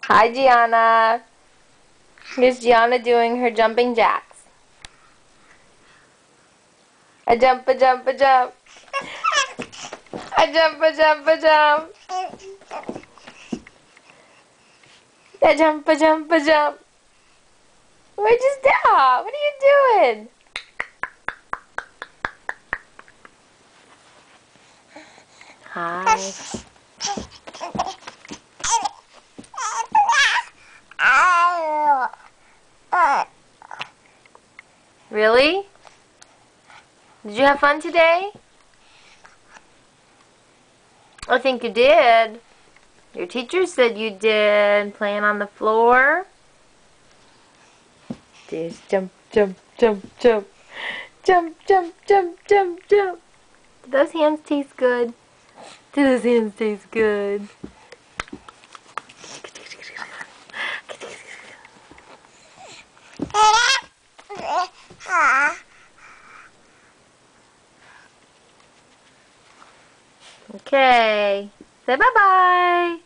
Hi, Gianna. Here's Gianna doing her jumping jacks. A jump, a jump, a jump. A jump, a jump, a jump. A jump, a jump, a jump. Where'd you stop? What are you doing? Hi. Really? Did you have fun today? I think you did. Your teacher said you did. Playing on the floor. Just jump, jump, jump, jump. Jump, jump, jump, jump, jump. Do those hands taste good? Do those hands taste good? Okay. Say bye-bye.